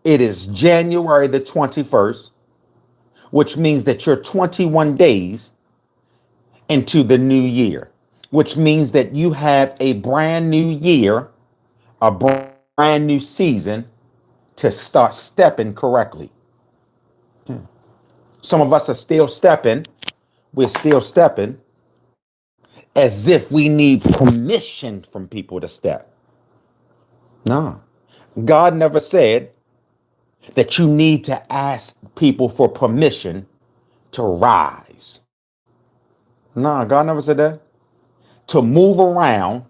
It is January the 21st, which means that you're 21 days into the new year, which means that you have a brand new year, a brand new season to start stepping correctly. Some of us are still stepping. We're still stepping as if we need permission from people to step. No. God never said that you need to ask people for permission to rise. No, God never said that. To move around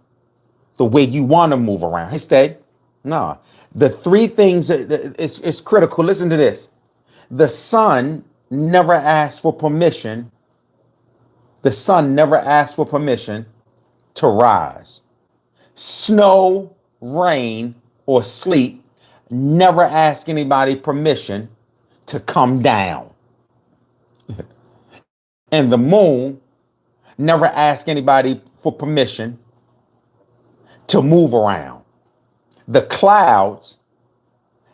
the way you want to move around. Hey, stay. No. The three things it's critical. Listen to this. The sun never asked for permission. The sun never asked for permission to rise. Snow, rain, or sleet never ask anybody permission to come down. And the moon never ask anybody for permission to move around. The clouds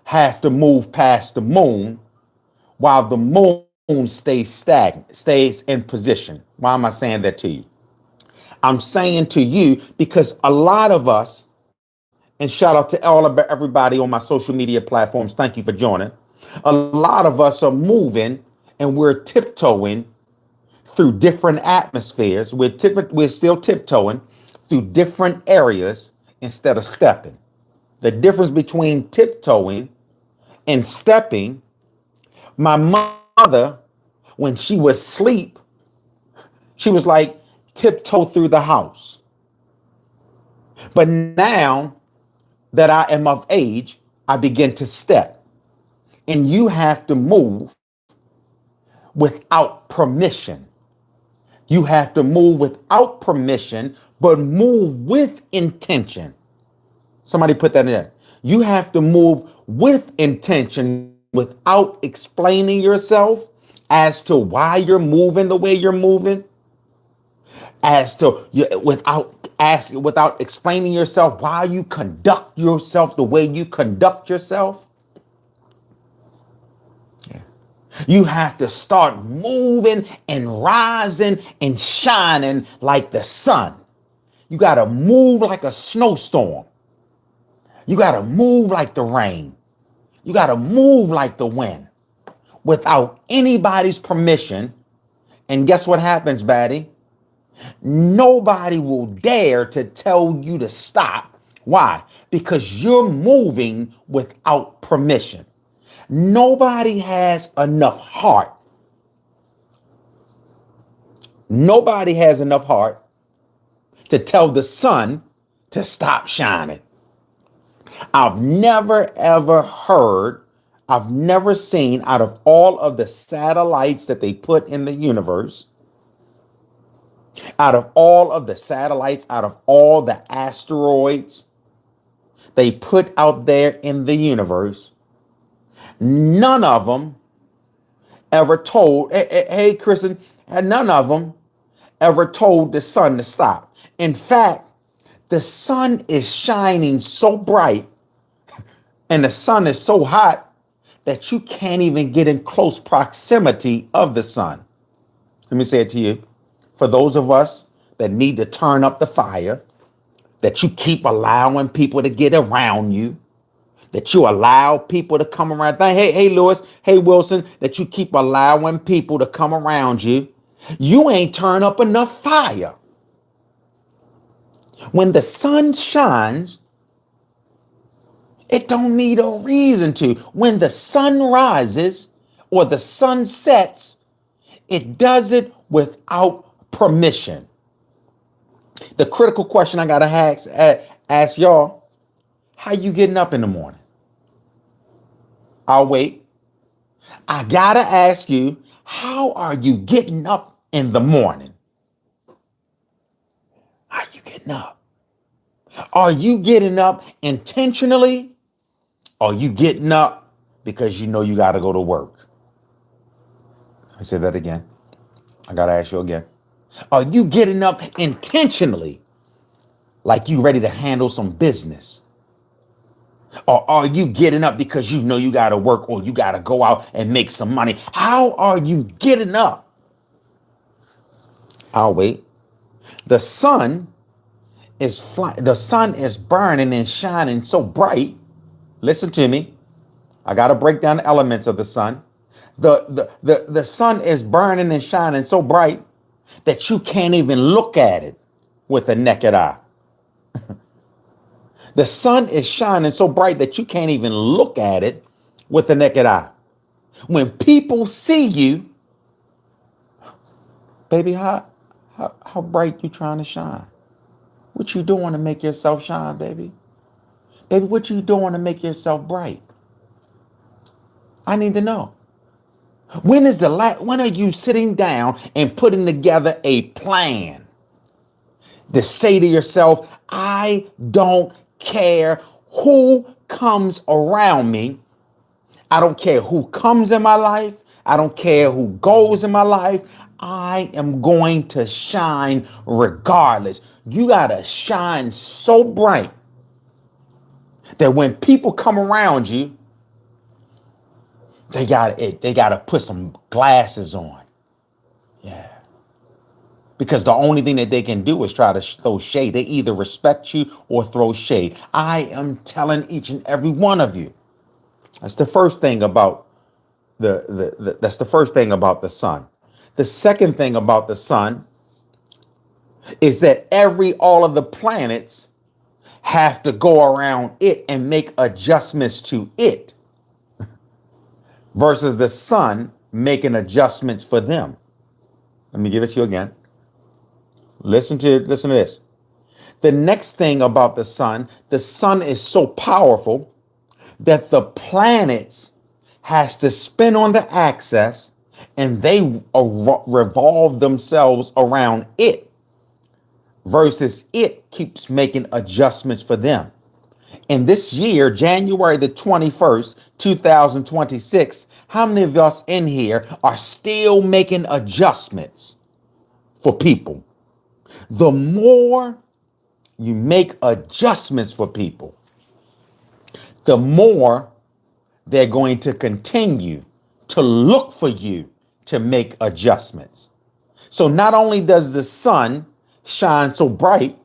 have to move past the moon while the moon stays stagnant, stays in position. Why am I saying that to you? I'm saying to you because a lot of us, and shout out to all of everybody on my social media platforms, thank you for joining. A lot of us are moving and we're tiptoeing through different atmospheres. We're still tiptoeing through different areas instead of stepping. The difference between tiptoeing and stepping, my mother, when she was asleep, she was like tiptoe through the house. But now that I am of age, I begin to step. And you have to move without permission. You have to move without permission, but move with intention. Somebody put that in there. You have to move with intention without explaining yourself as to why you're moving the way you're moving, as to without explaining yourself why you conduct yourself the way you conduct yourself. You have to start moving and rising and shining like the sun. You got to move like a snowstorm. You got to move like the rain. You got to move like the wind without anybody's permission. And guess what happens, Batty? Nobody will dare to tell you to stop. Why? Because you're moving without permission. Nobody has enough heart. Nobody has enough heart to tell the sun to stop shining. I've never ever heard, I've never seen out of all of the satellites that they put in the universe, out of all of the satellites, out of all the asteroids they put out there in the universe, none of them ever told, hey, Kristen, none of them ever told the sun to stop. In fact, the sun is shining so bright and the sun is so hot that you can't even get in close proximity of the sun. Let me say it to you. For those of us that need to turn up the fire, that you keep allowing people to get around you, that you allow people to come around. Hey, Lewis, hey, Wilson, that you keep allowing people to come around you. You ain't turned up enough fire. When the sun shines, it don't need a reason to. When the sun rises or the sun sets, it does it without permission. The critical question I gotta ask y'all, how you getting up in the morning? I'll wait. I gotta ask you, how are you getting up in the morning? How are you getting up? Are you getting up intentionally? Or are you getting up because you know you gotta go to work? I say that again. I gotta ask you again. Are you getting up intentionally, like you ready to handle some business? Or are you getting up because you know you got to work or you got to go out and make some money? How are you getting up? I'll wait. The sun the sun is burning and shining so bright. Listen to me. I got to break down the elements of the sun. The sun is burning and shining so bright that you can't even look at it with a naked eye. The sun is shining so bright that you can't even look at it with a naked eye. When people see you, baby, how bright you trying to shine? What you doing to make yourself shine, baby? Baby, what you doing to make yourself bright? I need to know. When are you sitting down and putting together a plan to say to yourself, I don't care who comes around me. I don't care who comes in my life. I don't care who goes in my life. I am going to shine regardless. You got to shine so bright that when people come around you, they got to put some glasses on. Yeah. Because the only thing that they can do is try to throw shade. They either respect you or throw shade. I am telling each and every one of you. That's the first thing about that's the first thing about the sun. The second thing about the sun is that all of the planets have to go around it and make adjustments to it versus the sun making adjustments for them. Let me give it to you again. Listen to this. The next thing about the sun is so powerful that the planets has to spin on the axis and they revolve themselves around it versus it keeps making adjustments for them. And this year, January the 21st, 2026, how many of us in here are still making adjustments for people? The more you make adjustments for people, the more they're going to continue to look for you to make adjustments. So not only does the sun shine so bright,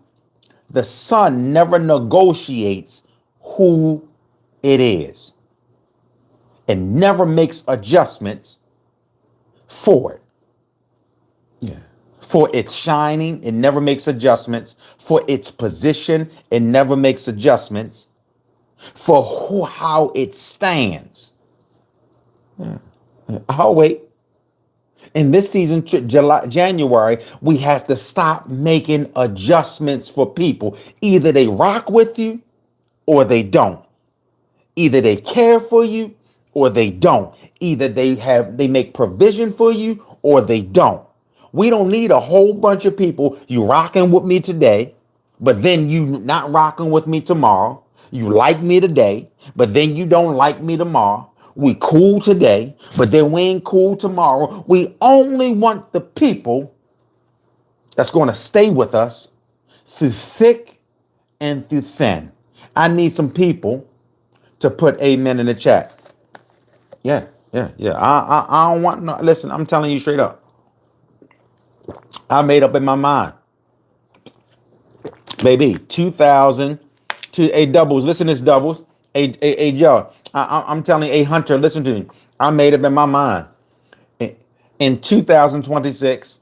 the sun never negotiates who it is and never makes adjustments for it. Yeah. For its shining, it never makes adjustments. For its position, it never makes adjustments. For how it stands. Yeah. I'll wait. In this season, January, we have to stop making adjustments for people. Either they rock with you or they don't. Either they care for you or they don't. Either they make provision for you or they don't. We don't need a whole bunch of people. You rocking with me today, but then you not rocking with me tomorrow. You like me today, but then you don't like me tomorrow. We cool today, but then we ain't cool tomorrow. We only want the people that's going to stay with us through thick and through thin. I need some people to put amen in the chat. Yeah. I don't want no. Listen, I'm telling you straight up. I made up in my mind, baby. 2000, doubles. Listen, to this doubles. Joe. I'm telling you, a Hunter. Listen to me. I made up in my mind. In 2026,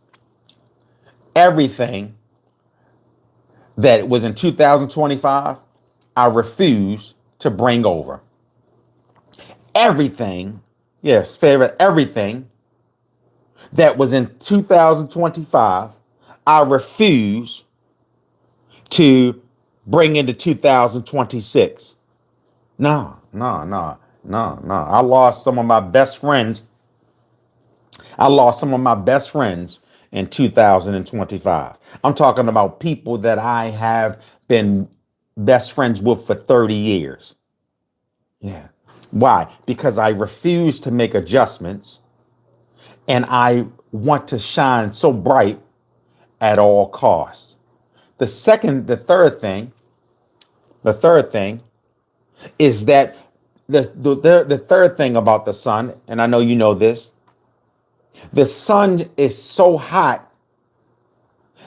everything that was in 2025, I refuse to bring over. Everything, yes, favorite, everything that was in 2025, I refuse to bring into 2026. No. I lost some of my best friends. In 2025. I'm talking about people that I have been best friends with for 30 years. Yeah. Why? Because I refuse to make adjustments and I want to shine so bright at all costs. The third thing is that the third thing about the sun, and I know you know this, the sun is so hot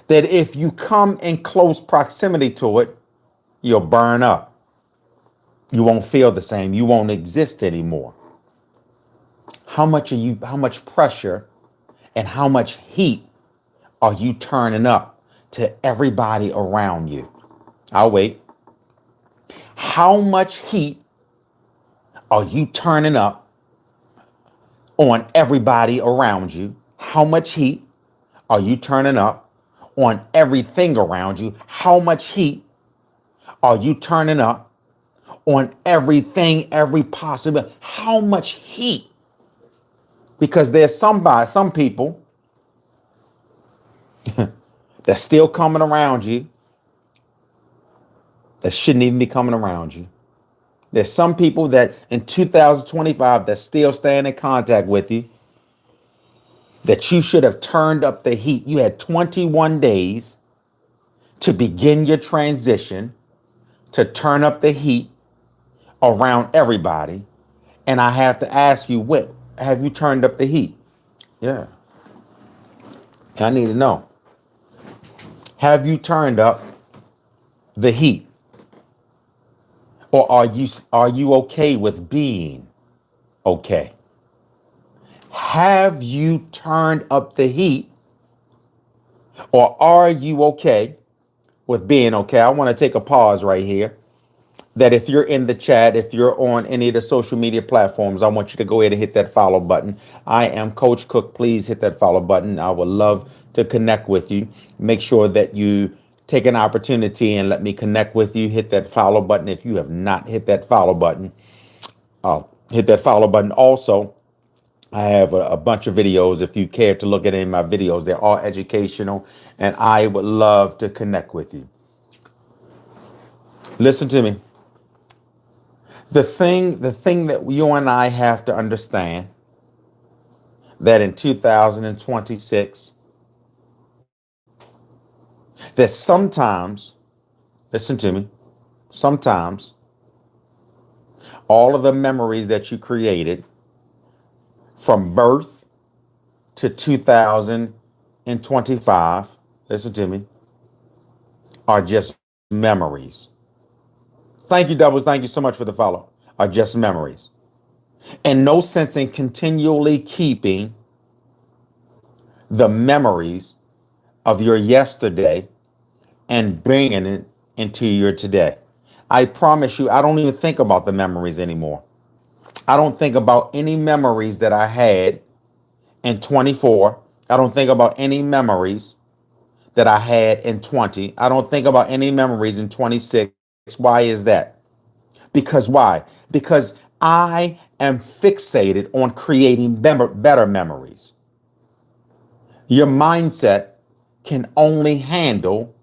that if you come in close proximity to it, you'll burn up. You won't feel the same. You won't exist anymore. How much pressure and how much heat are you turning up to everybody around you? I'll wait. How much heat are you turning up on everybody around you? How much heat are you turning up on everything around you? How much heat are you turning up on everything, every possible? How much heat? Because there's some people that's still coming around you that shouldn't even be coming around you. There's some people that in 2025 that still staying in contact with you that you should have turned up the heat. You had 21 days to begin your transition, to turn up the heat around everybody. And I have to ask you, what have you turned up the heat? Yeah. I need to know. Have you turned up the heat? Or are you okay with being okay? Have you turned up the heat, or are you okay with being okay? I want to take a pause right here. That if you're in the chat, if you're on any of the social media platforms, I want you to go ahead and hit that follow button. I am Coach Cook. Please hit that follow button. I would love to connect with you. Make sure that you take an opportunity and let me connect with you. Hit that follow button. If you have not hit that follow button, hit that follow button. Also, I have a bunch of videos. If you care to look at any of my videos, they're all educational, and I would love to connect with you. Listen to me. The thing that you and I have to understand that in 2026, that sometimes, listen to me, sometimes all of the memories that you created from birth to 2025, listen to me, are just memories. Thank you, Doubles. Thank you so much for the follow. Are just memories. And no sense in continually keeping the memories of your yesterday and bringing it into your today. I promise you, I don't even think about the memories anymore. I don't think about any memories that I had in 24. I don't think about any memories that I had in 20. I don't think about any memories in 26. Why is that? Because why? Because I am fixated on creating better memories. Your mindset can only handle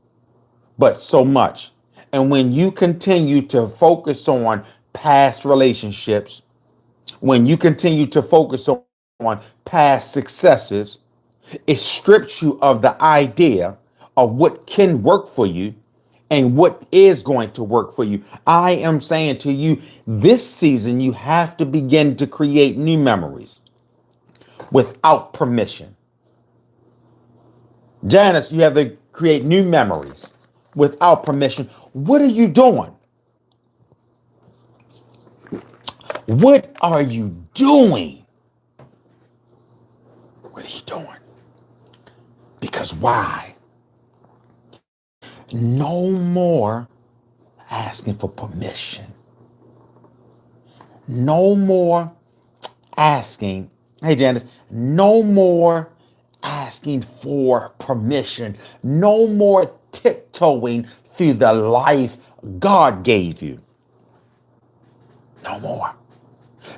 but so much. And when you continue to focus on past relationships, when you continue to focus on past successes, it strips you of the idea of what can work for you and what is going to work for you. I am saying to you, this season, you have to begin to create new memories without permission. Janice, you have to create new memories without permission. What are you doing? What are you doing? What are you doing? Because why? No more asking for permission. No more asking. Hey, Janice, no more asking for permission. No more tiptoeing through the life God gave you. No more.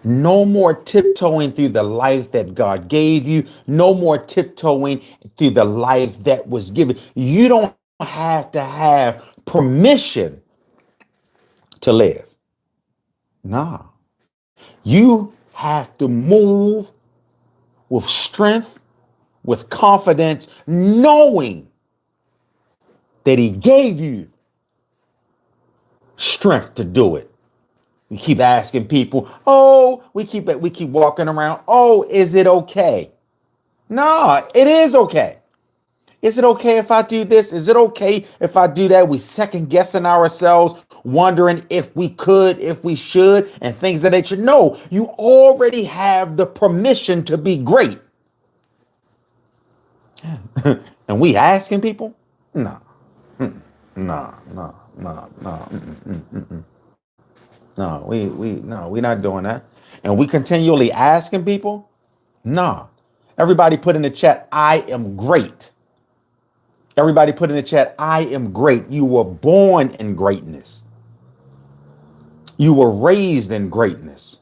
No more tiptoeing through the life that God gave you. No more tiptoeing through the life that was given. You don't have to have permission to live. Nah. You have to move with strength, with confidence, knowing that He gave you strength to do it. We keep asking people, oh, we keep walking around. Oh, is it okay? No, it is okay. Is it okay if I do this? Is it okay if I do that? We second guessing ourselves, wondering if we could, if we should, and things of that nature. No, you already have the permission to be great. And we asking people? No, no, no, no, no, no. We're not doing that. And we continually asking people? No. Everybody put in the chat, I am great. Everybody put in the chat, I am great. You were born in greatness. You were raised in greatness.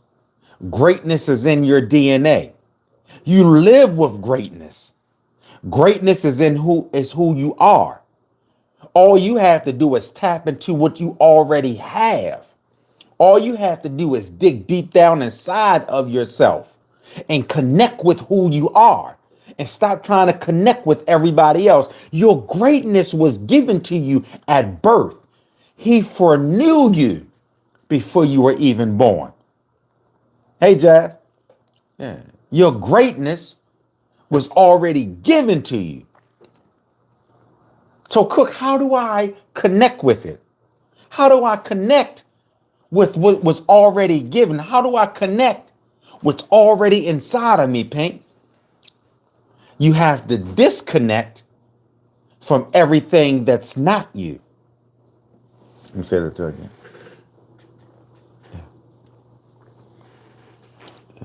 Greatness is in your DNA. You live with greatness. Greatness is who you are. All you have to do is tap into what you already have. All you have to do is dig deep down inside of yourself and connect with who you are and stop trying to connect with everybody else. Your greatness was given to you at birth. He foreknew you before you were even born. Hey, Jazz. Yeah. Your greatness was already given to you. So, Cook, how do I connect with it? How do I connect with what was already given? How do I connect what's already inside of me, Pink? You have to disconnect from everything that's not you. Let me say that to you again.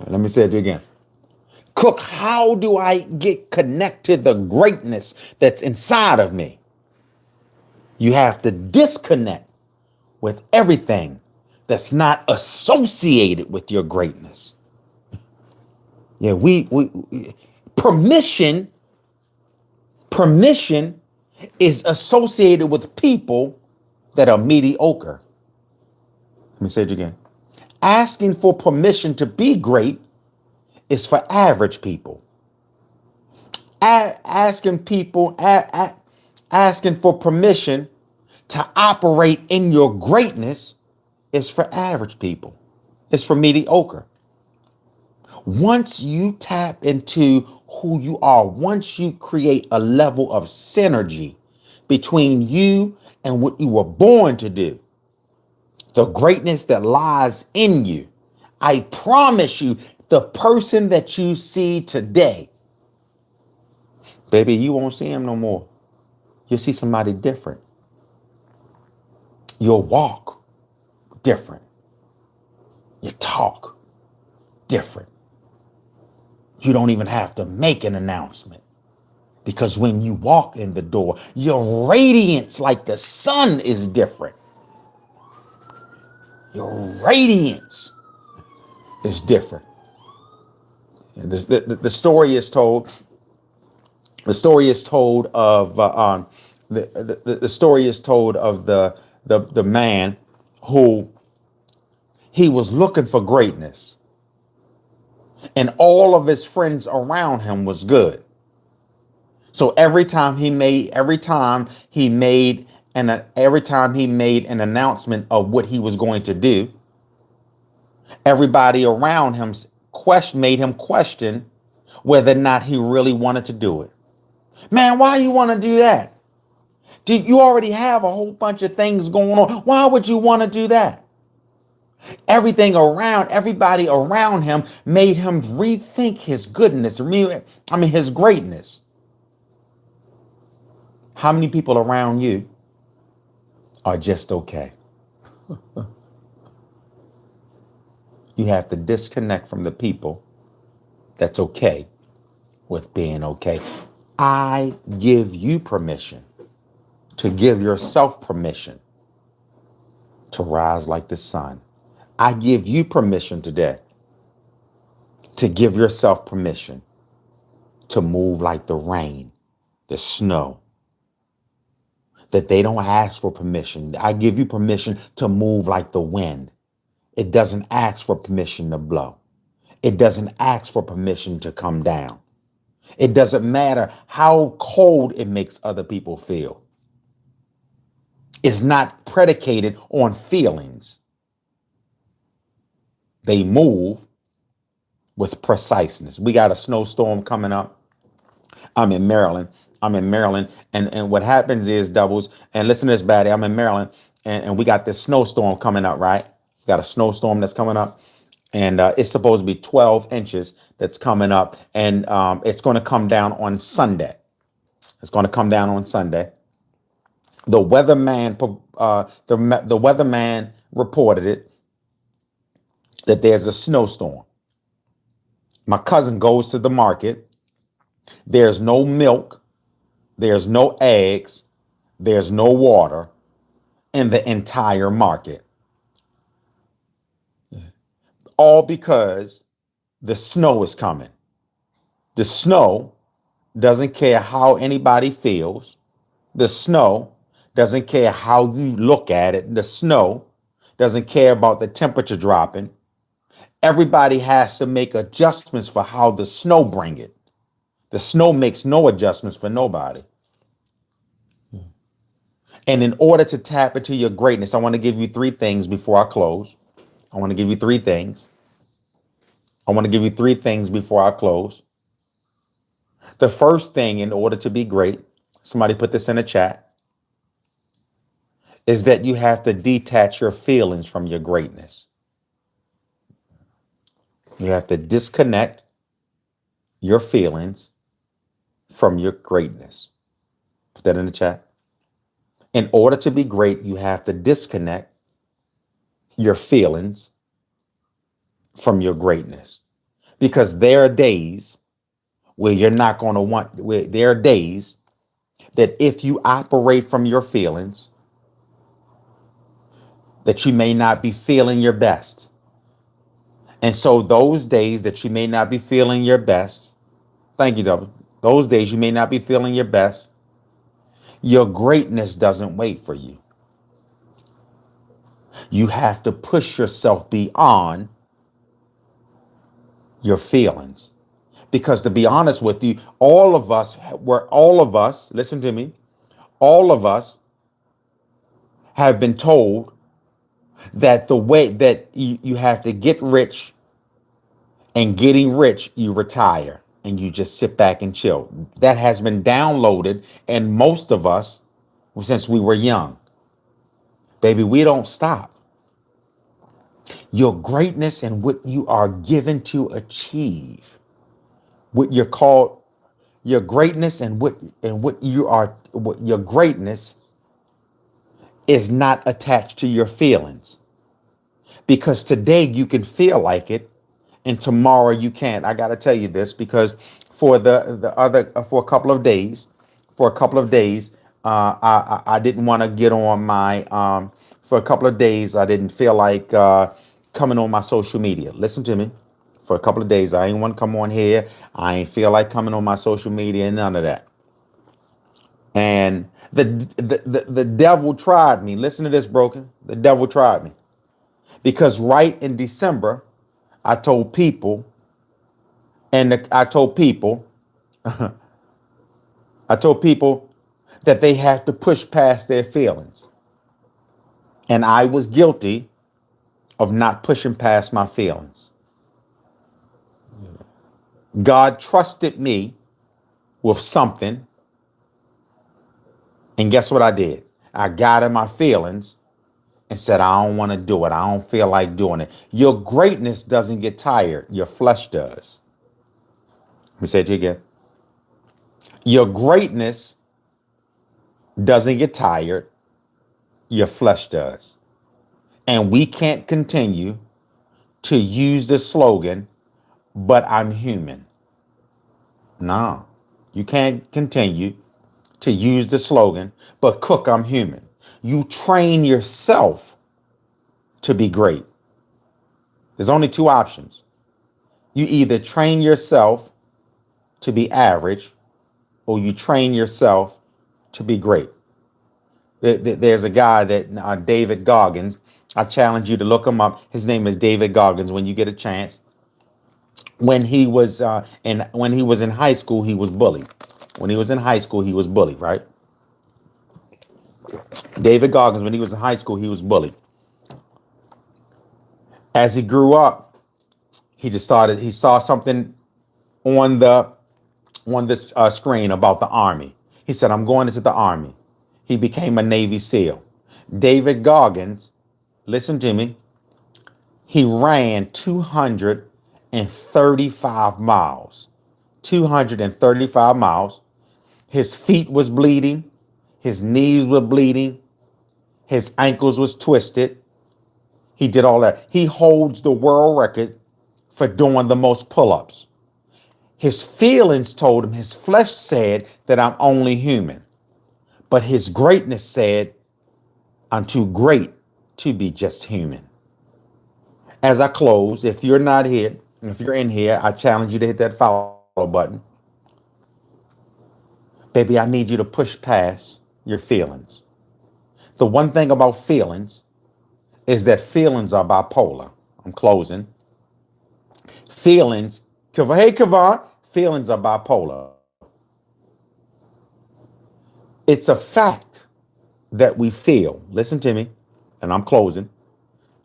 Let me say it to you again. Cook, how do I get connected to the greatness that's inside of me? You have to disconnect with everything that's not associated with your greatness. Yeah, we permission is associated with people that are mediocre. Let me say it again. Asking for permission to be great is for average people. Asking for permission to operate in your greatness is for average people. It's for mediocre. Once you tap into who you are, once you create a level of synergy between you and what you were born to do, the greatness that lies in you, I promise you, the person that you see today, baby, you won't see him no more. You'll see somebody different. You'll walk different. You talk different. You don't even have to make an announcement because when you walk in the door, your radiance like the sun is different. Your radiance is different. And the story is told. The story is told of the story is told of the man who he was looking for greatness, and all of his friends around him was good. So every time he made an announcement of what he was going to do, everybody around him made him question whether or not he really wanted to do it. Man, why you want to do that? You already have a whole bunch of things going on. Why would you want to do that? Everybody around him made him rethink his goodness. His greatness. How many people around you are just okay? You have to disconnect from the people that's okay with being okay. I give you permission to give yourself permission to rise like the sun. I give you permission today to give yourself permission to move like the rain, the snow, that they don't ask for permission. I give you permission to move like the wind. It doesn't ask for permission to blow. It doesn't ask for permission to come down. It doesn't matter how cold it makes other people feel. It's not predicated on feelings. They move with preciseness. We got a snowstorm coming up. I'm in Maryland. I'm in Maryland. And what happens is, doubles, and listen to this, Batty. I'm in Maryland, and we got this snowstorm coming up, right? We got a snowstorm that's coming up, and it's supposed to be 12 inches that's coming up, and it's going to come down on Sunday. It's going to come down on Sunday. The the weatherman reported it that there's a snowstorm. My cousin goes to the market. There's no milk. There's no eggs. There's no water in the entire market. All because the snow is coming. The snow doesn't care how anybody feels. The snow doesn't care how you look at it. The snow doesn't care about the temperature dropping. Everybody has to make adjustments for how the snow bring it. The snow makes no adjustments for nobody. And in order to tap into your greatness, I want to give you three things before I close. I want to give you three things. I want to give you three things before I close. The first thing, in order to be great, somebody put this in the chat, is that you have to detach your feelings from your greatness. You have to disconnect your feelings from your greatness. Put that in the chat. In order to be great, you have to disconnect your feelings from your greatness. Because there are days where you're not going to there are days that if you operate from your feelings, that you may not be feeling your best. And so those days that you may not be feeling your best, thank you, Double. Those days you may not be feeling your best, your greatness doesn't wait for you. You have to push yourself beyond your feelings. Because to be honest with you, all of us, listen to me, all of us have been told that the way that you have to get rich, and getting rich, you retire and you just sit back and chill. That has been downloaded, and most of us, since we were young. Baby, we don't stop. Your greatness and what you are given to achieve, what you're called, your greatness and what you are, what your greatness is not attached to your feelings. Because today you can feel like it and tomorrow you can't. I got to tell you this because for for a couple of days, I didn't want to get on my, for a couple of days, I didn't feel like coming on my social media. Listen to me. For a couple of days, I ain't want to come on here. I ain't feel like coming on my social media and none of that. And the devil tried me. Listen to this, Broken. The devil tried me. Because right in December, I told people, I told people that they have to push past their feelings. And I was guilty of not pushing past my feelings. God trusted me with something. And guess what I did? I got in my feelings and said, I don't want to do it. I don't feel like doing it. Your greatness doesn't get tired. Your flesh does. Let me say it to you again. Your greatness doesn't get tired. Your flesh does. And we can't continue to use the slogan, but I'm human. No, you can't continue to use the slogan, but Cook, I'm human. You train yourself to be great. There's only two options. You either train yourself to be average or you train yourself to be great. There's a guy that David Goggins. I challenge you to look him up. His name is David Goggins. When you get a chance, when he was in high school, he was bullied. When he was in high school, he was bullied. Right? David Goggins. When he was in high school, he was bullied. As he grew up, He saw something on this screen about the army. He said, I'm going into the army. He became a Navy SEAL. David Goggins, listen to me, he ran 235 miles. 235 miles. His feet was bleeding. His knees were bleeding. His ankles was twisted. He did all that. He holds the world record for doing the most pull-ups. His feelings told him, his flesh said that I'm only human. But his greatness said, I'm too great to be just human. As I close, if you're not here, if you're in here, I challenge you to hit that follow button. Baby, I need you to push past your feelings. The one thing about feelings is that feelings are bipolar. I'm closing. Feelings, hey, Kavan, feelings are bipolar. It's a fact that we feel. Listen to me, and I'm closing.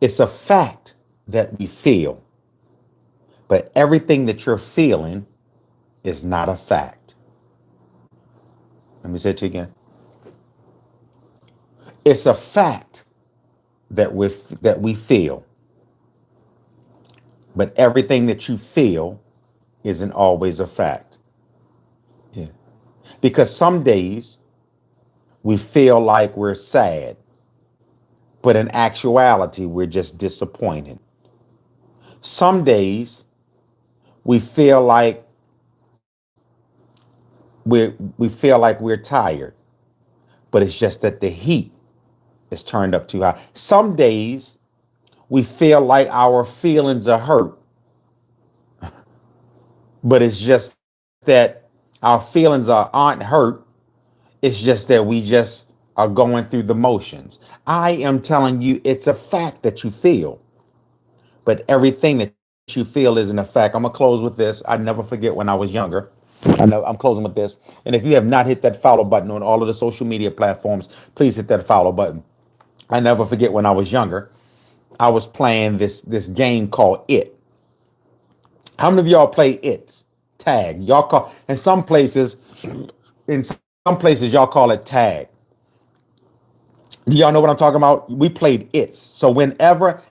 It's a fact that we feel. But everything that you're feeling is not a fact. Let me say it to you again. It's a fact that we feel. But everything that you feel isn't always a fact. Yeah. Because some days we feel like we're sad, but in actuality, we're just disappointed. Some days we feel like we're tired, but it's just that the heat is turned up too high. Some days we feel like our feelings are hurt, but it's just that our feelings aren't hurt. It's just that we just are going through the motions. I am telling you, it's a fact that you feel, but everything that you feel isn't a fact. I'm gonna close with this. I never forget when I was younger. I know I'm closing with this. And if you have not hit that follow button on all of the social media platforms, please hit that follow button. I never forget when I was younger, I was playing this game called It. How many of y'all play It's tag? Y'all call in some places y'all call it tag. Do y'all know what I'm talking about? We played It's. So whenever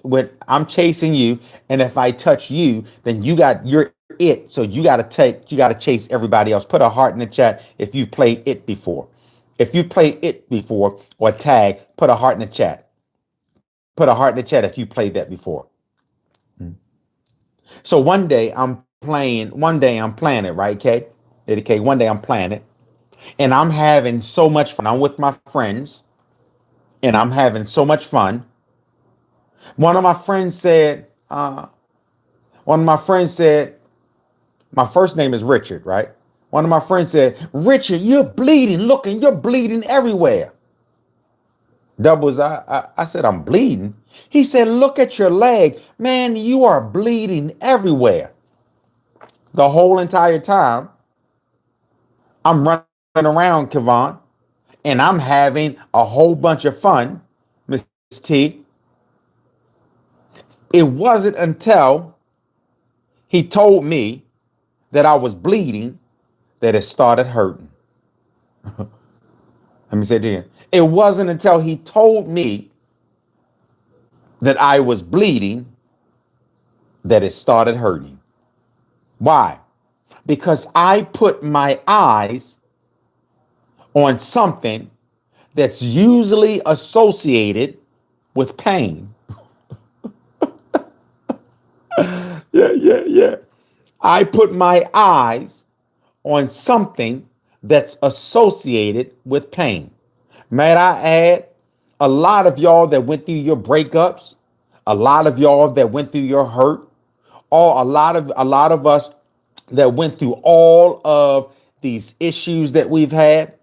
when I'm chasing you, and if I touch you, then you're it. So you gotta chase everybody else. Put a heart in the chat if you've played it before. If you played it before or tag, put a heart in the chat. Put a heart in the chat if you played that before. So one day I'm playing it, right, K? K, one day I'm playing it, and I'm having so much fun. I'm with my friends, and I'm having so much fun. One of my friends said, my first name is Richard, right? One of my friends said, Richard, you're bleeding. You're bleeding everywhere. Doubles, I said, I'm bleeding. He said, look at your leg. Man, you are bleeding everywhere. The whole entire time, I'm running around, Kevon, and I'm having a whole bunch of fun, Miss T. It wasn't until he told me that I was bleeding that it started hurting. Let me say it again. It wasn't until he told me that I was bleeding that it started hurting. Why? Because I put my eyes on something that's usually associated with pain. Yeah. I put my eyes on something that's associated with pain. May I add, a lot of y'all that went through your breakups, a lot of y'all that went through your hurt, or a lot of us that went through all of these issues that we've had,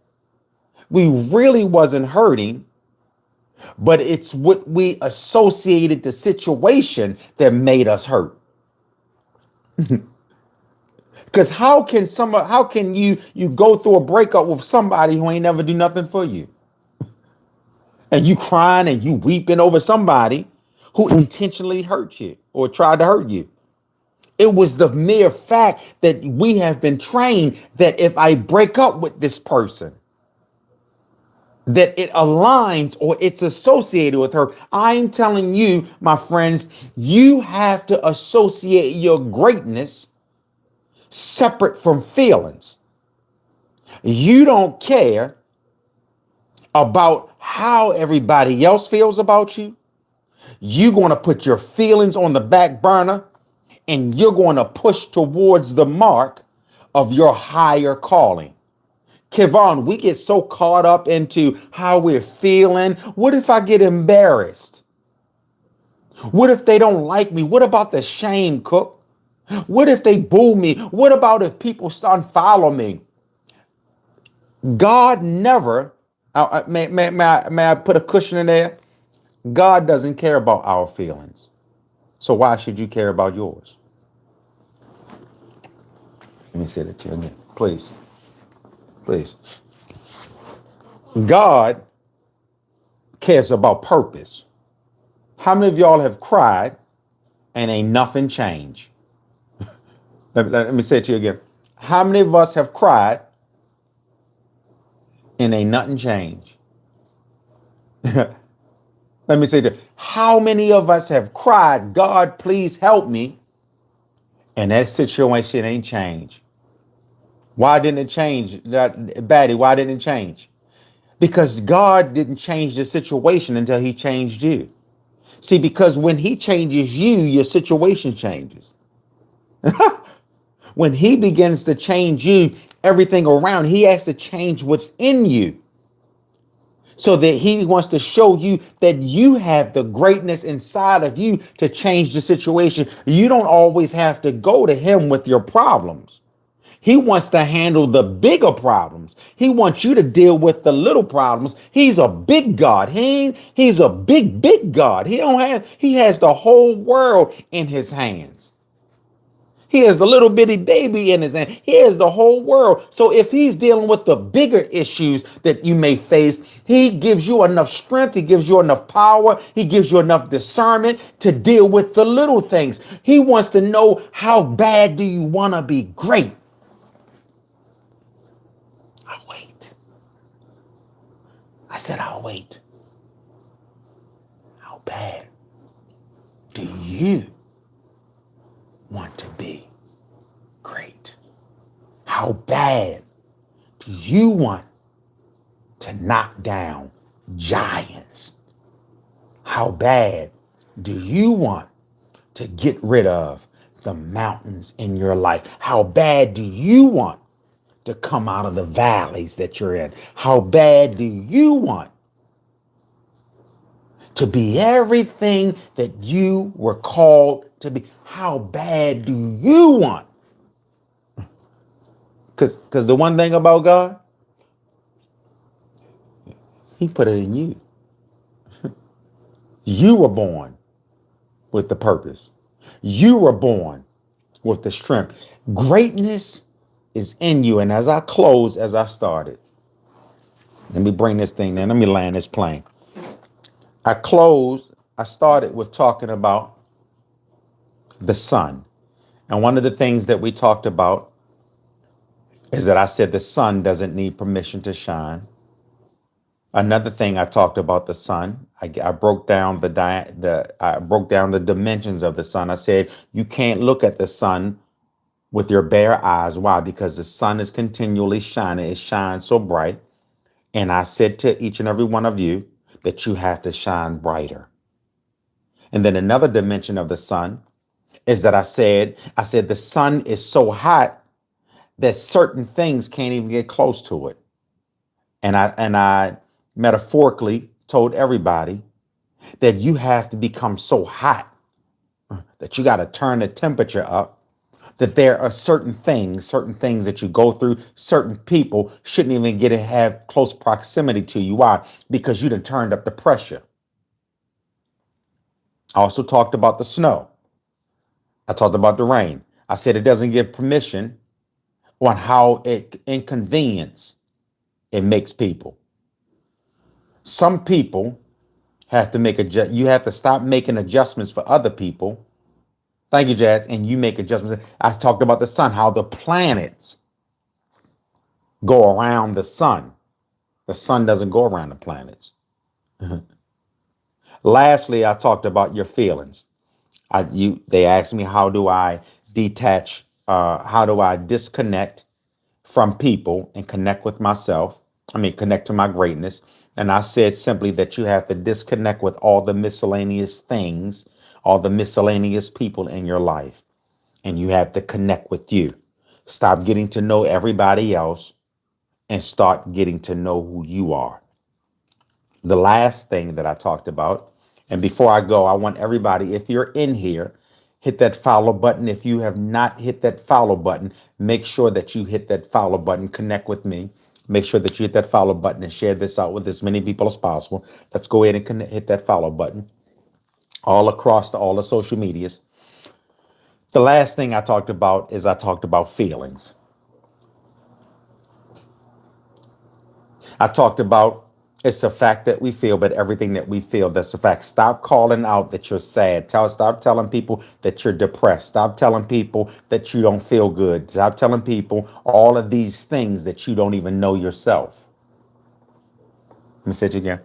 we really wasn't hurting, but it's what we associated the situation that made us hurt. Because how can you go through a breakup with somebody who ain't never do nothing for you? And you crying and you weeping over somebody who intentionally hurt you or tried to hurt you. It was the mere fact that we have been trained that if I break up with this person, that it aligns or it's associated with her. I'm telling you, my friends, you have to associate your greatness separate from feelings. You don't care about how everybody else feels about you. You're going to put your feelings on the back burner and you're going to push towards the mark of your higher calling. Kevon, we get so caught up into how we're feeling. What if I get embarrassed? What if they don't like me? What about the shame, Cook? What if they boo me? What about if people start following me? God never, may I put a cushion in there? God doesn't care about our feelings. So why should you care about yours? Let me say that to you again. Please. Please. God cares about purpose. How many of y'all have cried and ain't nothing changed? Let me say it to you again. How many of us have cried and ain't nothing changed? Let me say that. How many of us have cried, God, please help me, and that situation ain't changed? Why didn't it change? Batty, why didn't it change? Because God didn't change the situation until he changed you. See, because when he changes you, your situation changes. When he begins to change you, everything around, he has to change what's in you. So that he wants to show you that you have the greatness inside of you to change the situation. You don't always have to go to him with your problems. He wants to handle the bigger problems. He wants you to deal with the little problems. He's a big God. He's a big God. He has the whole world in his hands. He has the little bitty baby in his hand. He has the whole world. So if he's dealing with the bigger issues that you may face, he gives you enough strength. He gives you enough power. He gives you enough discernment to deal with the little things. He wants to know, how bad do you want to be great? I'll wait. I said, I'll wait. How bad do you want to be great? How bad do you want to knock down giants? How bad do you want to get rid of the mountains in your life? How bad do you want to come out of the valleys that you're in? How bad do you want to be everything that you were called to be? How bad do you want? Because the one thing about God, he put it in you. You were born with the purpose. You were born with the strength. Greatness is in you. And as I close, as I started, let me bring this thing in. Let me land this plane. I started with talking about the sun. And one of the things that we talked about is that I said the sun doesn't need permission to shine. Another thing I talked about the sun. I broke down I broke down the dimensions of the sun. I said you can't look at the sun with your bare eyes. Why? Because the sun is continually shining. It shines so bright. And I said to each and every one of you that you have to shine brighter. And then another dimension of the sun is that I said the sun is so hot that certain things can't even get close to it. And I metaphorically told everybody that you have to become so hot that you got to turn the temperature up, that there are certain things that you go through, certain people shouldn't even get to have close proximity to you. Why? Because you done turned up the pressure. I also talked about the snow. I talked about the rain. I said it doesn't give permission on how it inconvenience it makes people. Some people have to make you have to stop making adjustments for other people. Thank you, Jazz. And you make adjustments. I talked about the sun, how the planets go around the sun. The sun doesn't go around the planets. Lastly, I talked about your feelings. They asked me, how do I detach, how do I disconnect from people and connect with myself? I mean, connect to my greatness. And I said simply that you have to disconnect with all the miscellaneous things, all the miscellaneous people in your life. And you have to connect with you. Stop getting to know everybody else and start getting to know who you are. The last thing that I talked about, and before I go, I want everybody, if you're in here, hit that follow button. If you have not hit that follow button, make sure that you hit that follow button, connect with me. Make sure that you hit that follow button and share this out with as many people as possible. Let's go ahead and hit that follow button all across all the social medias. The last thing I talked about is I talked about feelings. I talked about it's a fact that we feel, but everything that we feel, that's a fact. Stop calling out that you're sad. Stop telling people that you're depressed. Stop telling people that you don't feel good. Stop telling people all of these things that you don't even know yourself. Let me say it again.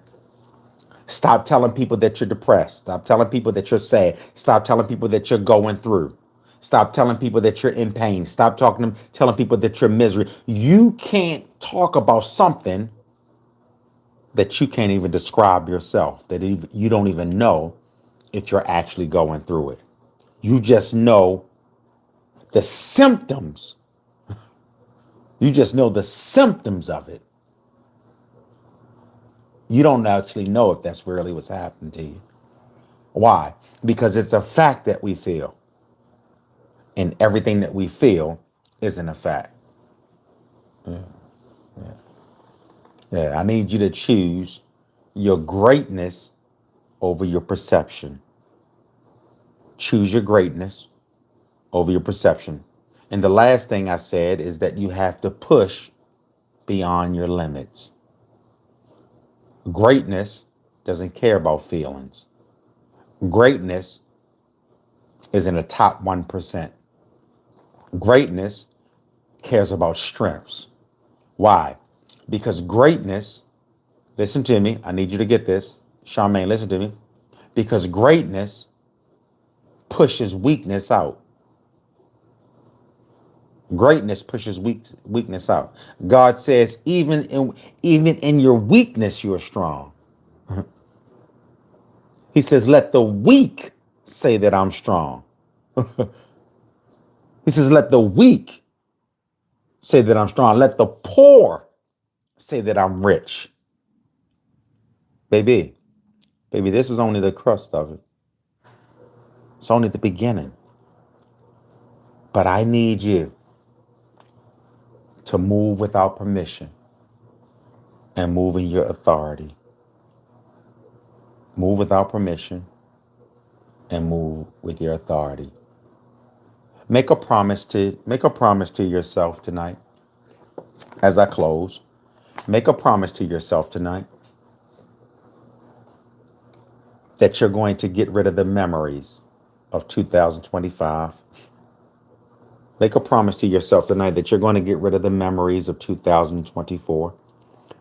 Stop telling people that you're depressed. Stop telling people that you're sad. Stop telling people that you're going through. Stop telling people that you're in pain. Stop telling people that you're misery. You can't talk about something that you can't even describe yourself, that you don't even know if you're actually going through it. You just know the symptoms. You just know the symptoms of it. You don't actually know if that's really what's happening to you. Why? Because it's a fact that we feel. And everything that we feel isn't a fact. Yeah, I need you to choose your greatness over your perception. Choose your greatness over your perception. And the last thing I said is that you have to push beyond your limits. Greatness doesn't care about feelings. Greatness is in the top 1%. Greatness cares about strengths. Why? Because greatness, listen to me, I need you to get this. Charmaine, listen to me. Because greatness pushes weakness out. Greatness pushes weakness out. God says, even in your weakness, you are strong. He says, let the weak say that I'm strong. He says, let the weak say that I'm strong. Let the poor say that I'm rich. Baby, this is only the crust of it. It's only the beginning. But I need you to move without permission and move in your authority. Move without permission and move with your authority. Make a promise to yourself tonight. As I close, make a promise to yourself tonight that you're going to get rid of the memories of 2025. Make a promise to yourself tonight that you're going to get rid of the memories of 2024.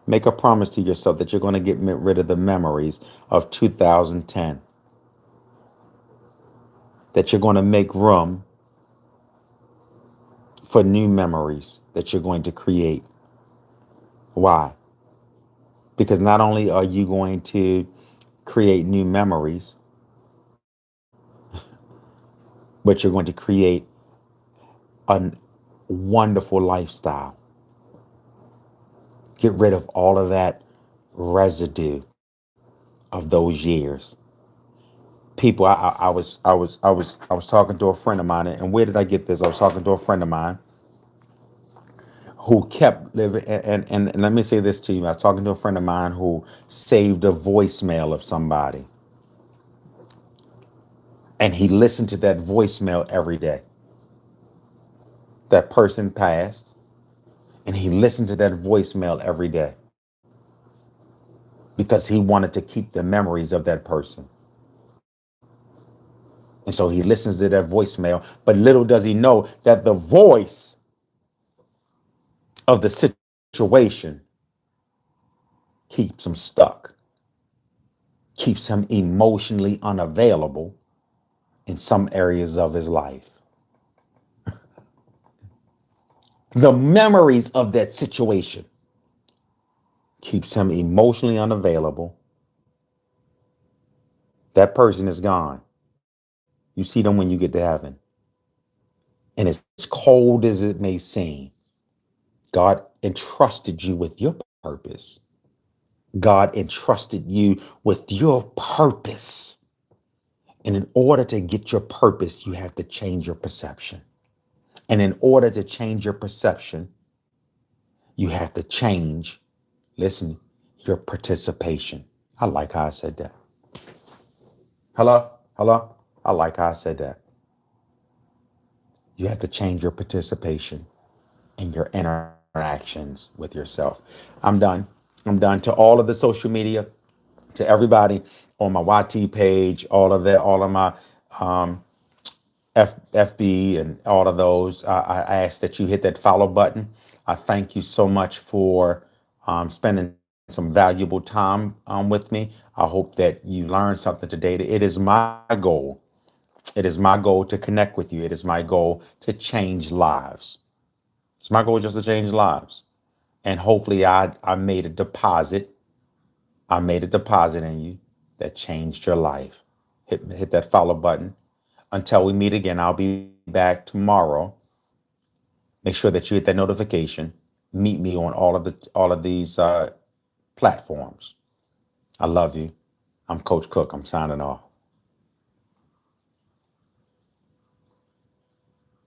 Make a promise to yourself that you're going to get rid of the memories of 2010. That you're going to make room for new memories that you're going to create. Why? Because not only are you going to create new memories, but you're going to create a wonderful lifestyle. Get rid of all of that residue of those years. People, I was talking to a friend of mine, and where did I get this? I was talking to a friend of mine who kept living, and let me say this to you. I was talking to a friend of mine who saved a voicemail of somebody, and he listened to that voicemail every day. That person passed, and he listened to that voicemail every day. because he wanted to keep the memories of that person. And so he listens to that voicemail, but little does he know that the voice of the situation keeps him stuck, keeps him emotionally unavailable in some areas of his life. The memories of that situation keeps him emotionally unavailable. That person is gone. You see them when you get to heaven. And as cold as it may seem, God entrusted you with your purpose. God entrusted you with your purpose. And in order to get your purpose, you have to change your perception. And in order to change your perception, you have to change, listen, your participation. I like how I said that. Hello? Hello? I like how I said that. You have to change your participation in your interactions with yourself. I'm done. I'm done. To all of the social media, to everybody on my YT page, all of that, all of my um, FB and all of those, I ask that you hit that follow button. I thank you so much for spending some valuable time with me. I hope that you learned something today. It is my goal. It is my goal to connect with you. It is my goal to change lives. It's my goal just to change lives. And hopefully I made a deposit. I made a deposit in you that changed your life. Hit that follow button. Until we meet again, I'll be back tomorrow. Make sure that you hit that notification. Meet me on all of these platforms. I love you. I'm Coach Cook. I'm signing off.